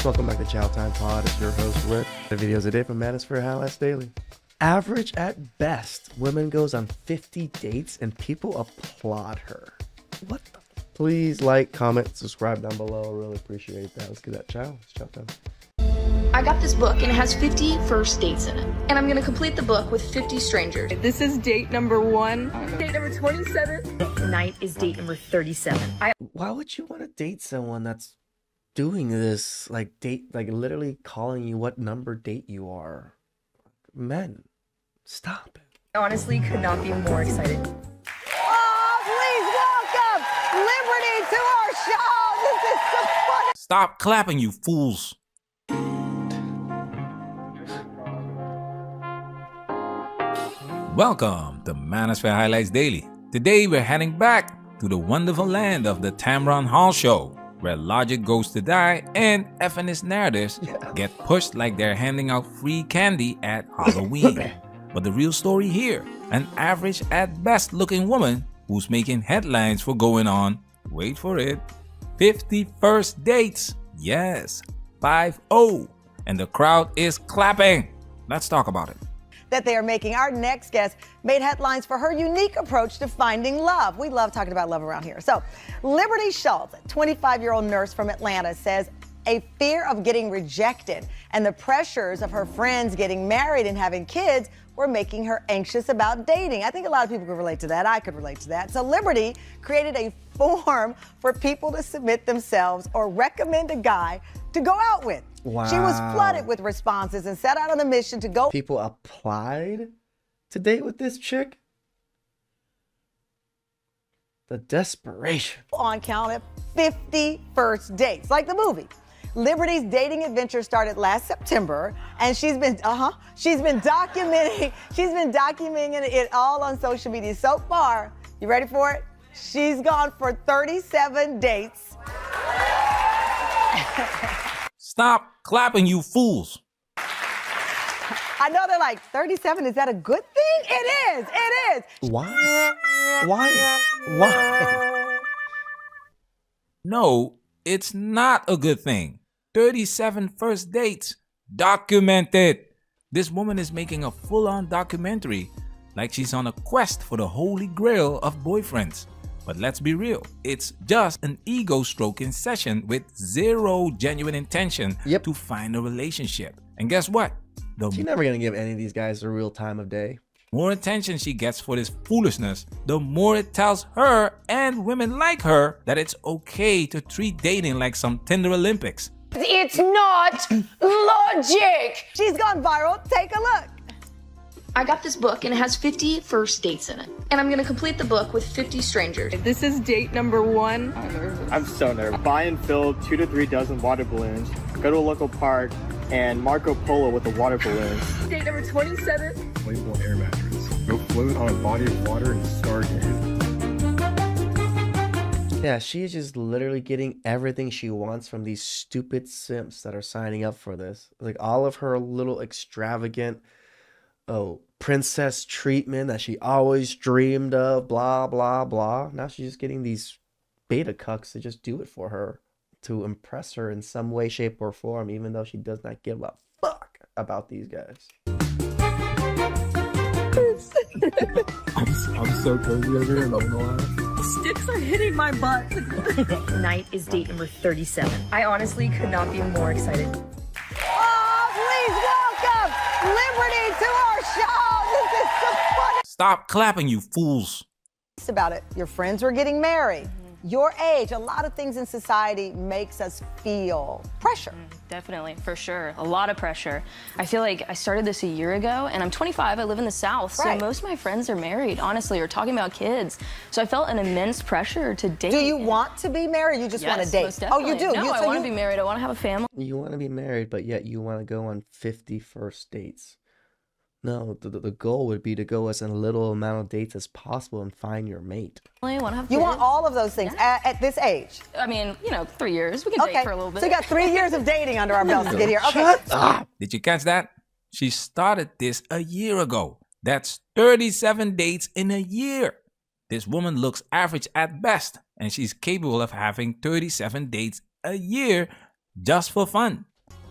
Welcome back to TheChowTimePod. It's your host, Rick. The videos a day from Manosphere Highlights Daily. Average at best, woman goes on 50 dates and people applaud her. What the? Please like, comment, subscribe down below. I really appreciate that. Let's get that chow. It's chow time. I got this book and it has 50 first dates in it. And I'm gonna complete the book with 50 strangers. This is date number 1. Date number 27. Tonight is date number 37. Why would you want to date someone that's doing this? Like literally calling you what number date you are. Men, stop it. I honestly could not be more excited. Oh, please welcome Liberty to our show. This is so funny. Stop clapping, you fools. Welcome to Manosphere Highlights Daily. Today we're heading back to the wonderful land of the Tamron Hall Show, where logic goes to die and feminist narratives get pushed like they're handing out free candy at Halloween. But the real story here, an average at best looking woman who's making headlines for going on, wait for it, 50 first dates. Yes, 5-0. And the crowd is clapping. Let's talk about it. That they are making. Our next guest made headlines for her unique approach to finding love. We love talking about love around here. So, Liberty Schultz, a 25-year-old nurse from Atlanta, says a fear of getting rejected and the pressures of her friends getting married and having kids were making her anxious about dating. I think a lot of people could relate to that. I could relate to that. So Liberty created a form for people to submit themselves or recommend a guy to go out with. Wow. She was flooded with responses and set out on a mission to go. People applied to date with this chick? The desperation. On count of 50 first dates, like the movie. Liberty's dating adventure started last September, and she's been documenting it all on social media. So far, you ready for it? She's gone for 37 dates. Stop clapping, you fools. I know they're like, 37, is that a good thing? It is, it is. Why? No, it's not a good thing. 37 first dates. Documented. This woman is making a full-on documentary like she's on a quest for the holy grail of boyfriends. But let's be real, it's just an ego-stroking session with zero genuine intention to find a relationship. And guess what? She's never gonna give any of these guys the real time of day. More attention she gets for this foolishness, the more it tells her and women like her that it's okay to treat dating like some Tinder Olympics. It's not logic. She's gone viral. Take a look. I got this book and it has 50 first dates in it. And I'm gonna complete the book with 50 strangers. This is date number 1. I'm so nervous. Buy and fill 2 to 3 dozen water balloons. Go to a local park and Marco Polo with the water balloons. Date number 27. Inflatable air mattress. Go float on a body of water and stargaze. Yeah, she's just literally getting everything she wants from these stupid simps that are signing up for this. Like all of her little extravagant, princess treatment that she always dreamed of, blah, blah, blah. Now she's just getting these beta cucks to just do it for her, to impress her in some way, shape, or form, even though she does not give a fuck about these guys. I'm so cozy over here, not gonna lie. Sticks are hitting my butt. Tonight is date number 37. I honestly could not be more excited. Oh, please welcome Liberty to our show. This is so funny. Stop clapping, you fools. It's about it. Your friends were getting married. Your age, a lot of things in society makes us feel pressure. Definitely, for sure. A lot of pressure. I feel like I started this a year ago, and I'm 25. I live in the South, Right. so most of my friends are married, honestly, or talking about kids. So I felt an immense pressure to date. Do you want to be married? You just want to date? Most definitely. Oh, you do? No, I want to be married. I want to have a family. You want to be married, but yet you want to go on 50 first dates. No, the goal would be to go as a little amount of dates as possible and find your mate. I want to have You kids. want all of those things at this age? I mean, 3 years. We can date for a little bit. So you got 3 years of dating under our belts to get here. Okay. Shut up! Did you catch that? She started this a year ago. That's 37 dates in a year. This woman looks average at best, and she's capable of having 37 dates a year just for fun.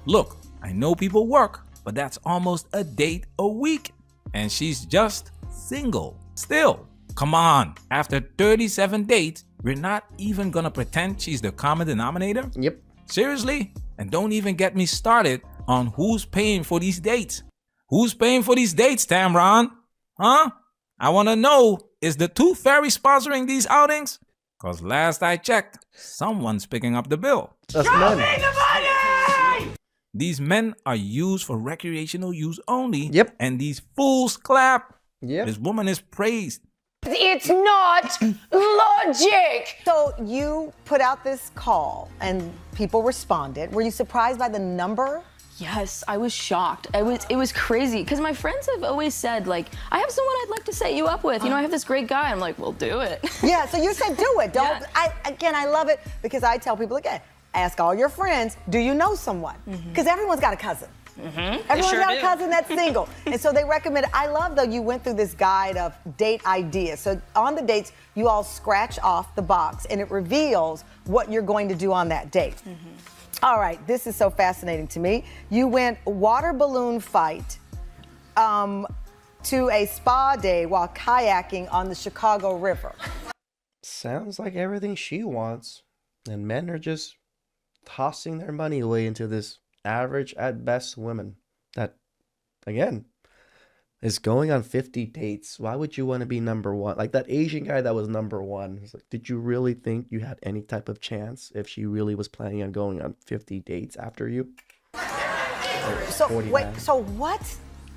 Look, I know people work, but that's almost a date a week. And she's just single. Still, come on. After 37 dates, we're not even gonna pretend she's the common denominator? Yep. Seriously? And don't even get me started on who's paying for these dates. Who's paying for these dates, Tamron? Huh? I wanna know, is the Tooth Fairy sponsoring these outings? Cause last I checked, someone's picking up the bill. That's money. These men are used for recreational use only. Yep. And these fools clap. Yep. This woman is praised. It's not logic. So you put out this call and people responded. Were you surprised by the number? Yes, I was shocked. It was crazy because my friends have always said, like, I have someone I'd like to set you up with. You know, I have this great guy. I'm like, well, do it. Yeah, so you said do it. Don't. Yeah. I love it because I tell people again, ask all your friends, do you know someone? Because everyone's got a cousin. Everyone's got a cousin that's single. And so they recommend, I love though you went through this guide of date ideas. So on the dates, you all scratch off the box and it reveals what you're going to do on that date. All right, this is so fascinating to me. You went water balloon fight to a spa day while kayaking on the Chicago River. Sounds like everything she wants. And men are just tossing their money away into this average at best woman that, again, is going on 50 dates. Why would you want to be number one? Like that Asian guy that was number one. It's like, did you really think you had any type of chance if she really was planning on going on 50 dates after you? So wait, so what?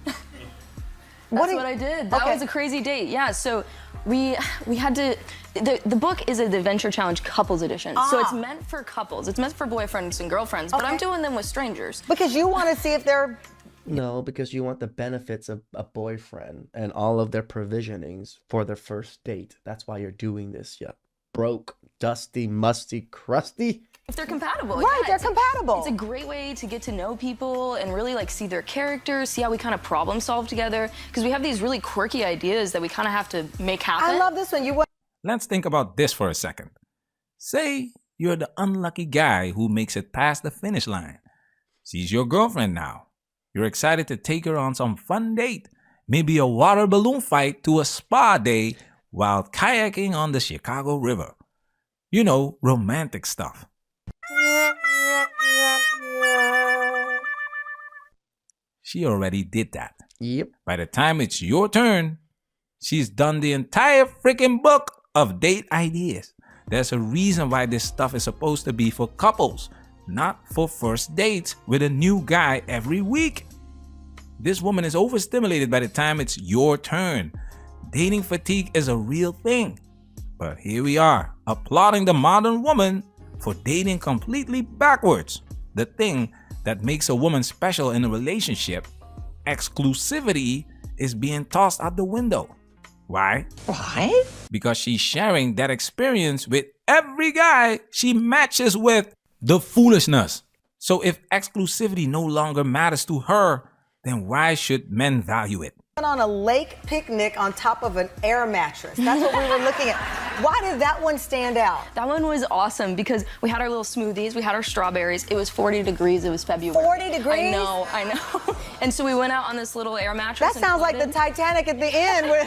That's what I did. That was a crazy date. Yeah, so we had to, the book is the Adventure Challenge Couples Edition. So it's meant for couples. It's meant for boyfriends and girlfriends, but I'm doing them with strangers. Because you want to see if they're... No, because you want the benefits of a boyfriend and all of their provisionings for their first date. That's why you're doing this, you broke, dusty, musty, crusty. If they're compatible. Right, yeah, they're compatible. It's a great way to get to know people and really like see their characters, see how we kind of problem solve together. Because we have these really quirky ideas that we kind of have to make happen. I love this one. Let's think about this for a second. Say you're the unlucky guy who makes it past the finish line. She's your girlfriend now. You're excited to take her on some fun date, maybe a water balloon fight to a spa day while kayaking on the Chicago River. You know, romantic stuff. She already did that. Yep. By the time it's your turn, she's done the entire freaking book of date ideas. There's a reason why this stuff is supposed to be for couples, not for first dates with a new guy every week. This woman is overstimulated by the time it's your turn. Dating fatigue is a real thing. But here we are, applauding the modern woman for dating completely backwards. The thing that makes a woman special in a relationship, exclusivity, is being tossed out the window. Why? Why? Because she's sharing that experience with every guy she matches with. The foolishness. So if exclusivity no longer matters to her, then why should men value it? On a lake picnic on top of an air mattress. That's what we were looking at. Why did that one stand out? That one was awesome because we had our little smoothies, we had our strawberries. It was 40 degrees, it was February. 40 degrees? I know. And so we went out on this little air mattress. That sounds like the Titanic at the end where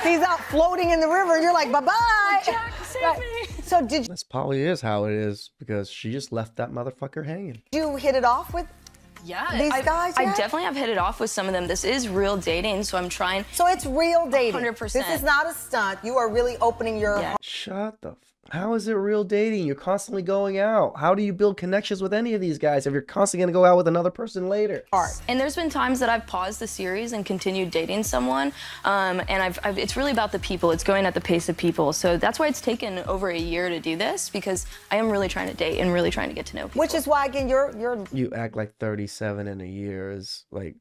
he's out floating in the river and you're like, bye-bye. Oh, Jack, save me. So did This probably is how it is because she just left that motherfucker hanging. you hit it off with these guys? I definitely have hit it off with some of them. This is real dating, so I'm trying. So it's real dating. 100%. This is not a stunt. You are really opening your heart. Shut the How is it real dating? You're constantly going out. How do you build connections with any of these guys if you're constantly going to go out with another person later? And there's been times that I've paused the series and continued dating someone, and it's really about the people. It's going at the pace of people. So that's why it's taken over a year to do this, because I am really trying to date and really trying to get to know people. Which is why, again, You act like 37 in a year is like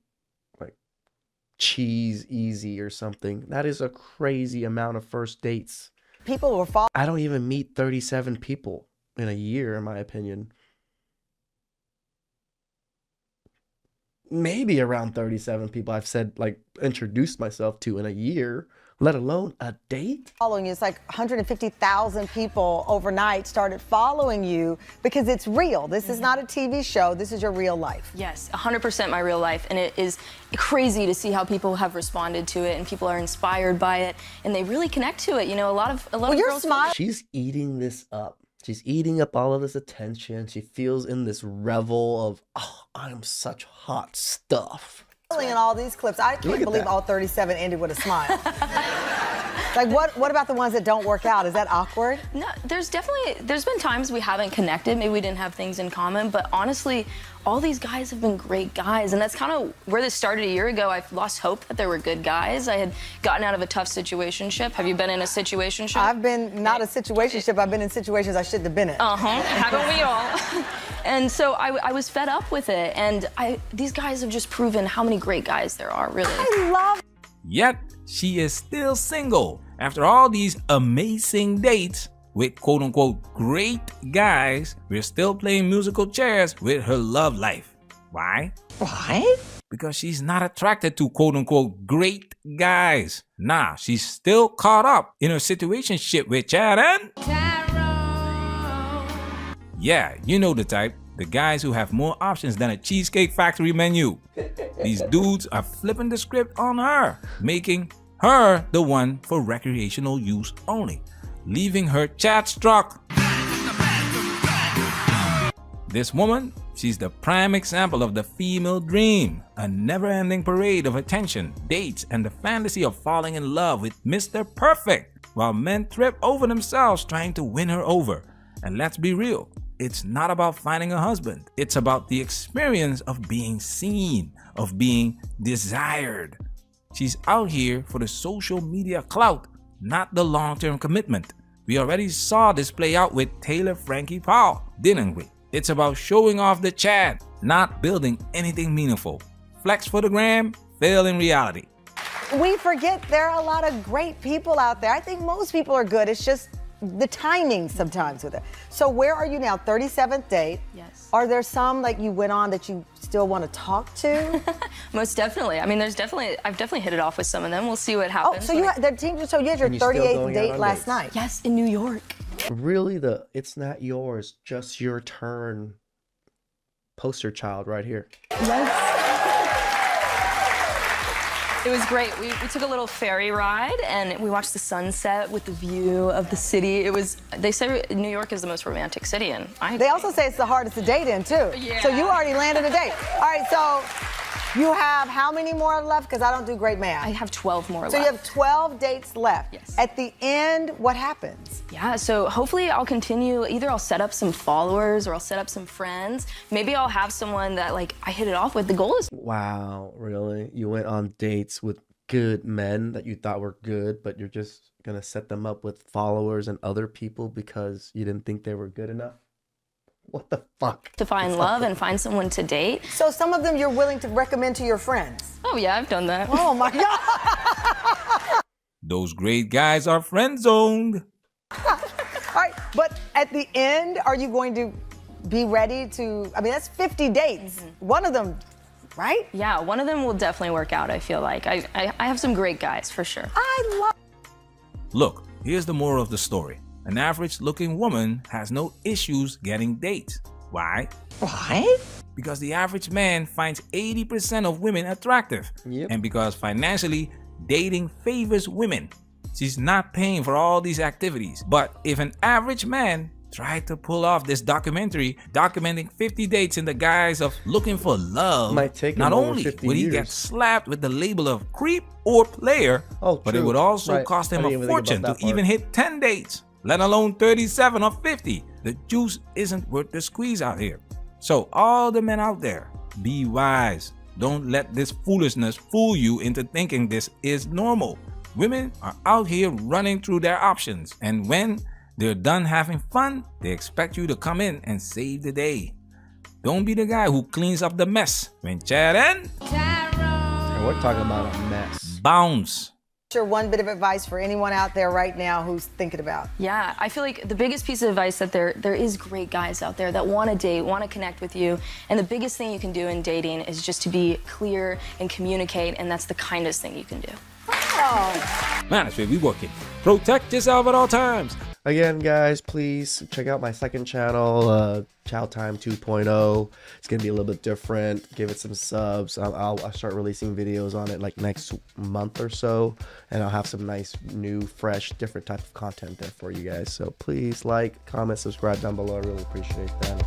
cheese easy or something. That is a crazy amount of first dates. People were following. I don't even meet 37 people in a year, in my opinion. Maybe around 37 people I've said, like, introduced myself to in a year. let alone a date. Following you, it's like 150,000 people overnight started following you because it's real. This is not a TV show. This is your real life. Yes, 100% my real life, and it is crazy to see how people have responded to it, and people are inspired by it, and they really connect to it. You know, a lot of girls. She's eating this up. She's eating up all of this attention. She feels in this revel of, oh, I'm such hot stuff. In all these clips, I can't believe all 37 ended with a smile. Like, what about the ones that don't work out? Is that awkward? No, there's been times we haven't connected. Maybe we didn't have things in common, but honestly, all these guys have been great guys, and that's kind of where this started a year ago. I lost hope that there were good guys. I had gotten out of a tough situationship. Have you been in a situationship? I've been not a situationship. I've been in situations I shouldn't have been in. Haven't we all? And so I was fed up with it, and these guys have just proven how many great guys there are, really. I love. Yet, she is still single after all these amazing dates with quote-unquote great guys. We're still playing musical chairs with her love life. Why? Why? Because she's not attracted to quote-unquote great guys. Nah, she's still caught up in her situationship with Chad and yeah, you know the type. The guys who have more options than a Cheesecake Factory menu. These dudes are flipping the script on her, making her the one for recreational use only, leaving her chat struck. This woman, she's the prime example of the female dream, a never-ending parade of attention, dates, and the fantasy of falling in love with Mr. Perfect, while men trip over themselves trying to win her over. And let's be real, it's not about finding a husband. It's about the experience of being seen, of being desired. She's out here for the social media clout, not the long-term commitment. We already saw this play out with Taylor Frankie Paul, didn't we? It's about showing off the Chad, not building anything meaningful. Flex for the gram, fail in reality. We forget there are a lot of great people out there. I think most people are good. It's just the timing sometimes with it. So where are you now? 37th date. Yes. Are there some like you went on that you still want to talk to? Most definitely. I mean, I've definitely hit it off with some of them. We'll see what happens. Oh, so you had your 38th date last night? Yes, in New York. Really, it's not yours, just your turn poster child right here. Yes. It was great. We took a little ferry ride and we watched the sunset with the view of the city. They say New York is the most romantic city, and They also say it's the hardest to date in too. Yeah. So you already landed a date. All right, so you have how many more left? Because I don't do great math. I have 12 more left. So you have 12 dates left. Yes. At the end, what happens? Yeah, so hopefully I'll continue. Either I'll set up some followers or I'll set up some friends. Maybe I'll have someone that I hit it off with. The goal is. Wow, really? You went on dates with good men that you thought were good, but you're just gonna set them up with followers and other people because you didn't think they were good enough? What the fuck? To find love and find someone to date. So some of them you're willing to recommend to your friends? Oh yeah, I've done that. Oh my God. Those great guys are friend-zoned. All right, but at the end, are you going to be ready to, I mean, that's 50 dates. One of them, right? Yeah, one of them will definitely work out, I feel like. I have some great guys, for sure. I love. Look, here's the moral of the story. An average-looking woman has no issues getting dates. Why? Why? Because the average man finds 80% of women attractive. Yep. And because financially, dating favors women. She's not paying for all these activities. But if an average man tried to pull off this documentary documenting 50 dates in the guise of looking for love, might take not him over only 50 would he years. get slapped with the label of creep or player, but it would also cost him a fortune to even hit 10 dates, let alone 37 or 50. The juice isn't worth the squeeze out here. So all the men out there, be wise. Don't let this foolishness fool you into thinking this is normal. Women are out here running through their options, and when they're done having fun, they expect you to come in and save the day. Don't be the guy who cleans up the mess when Chad and we're talking about a mess. Bounce. Sure, one bit of advice for anyone out there right now who's thinking about. Yeah, I feel like the biggest piece of advice that there is great guys out there that want to date, want to connect with you, and the biggest thing you can do in dating is just to be clear and communicate, and that's the kindest thing you can do. Manosphere, we working. Protect yourself at all times. Again, guys, please check out my second channel, Chow Time 2.0. It's gonna be a little bit different. Give it some subs. I'll start releasing videos on it like next month or so, and I'll have some nice, new, fresh, different type of content there for you guys. So please like, comment, subscribe down below. I really appreciate that.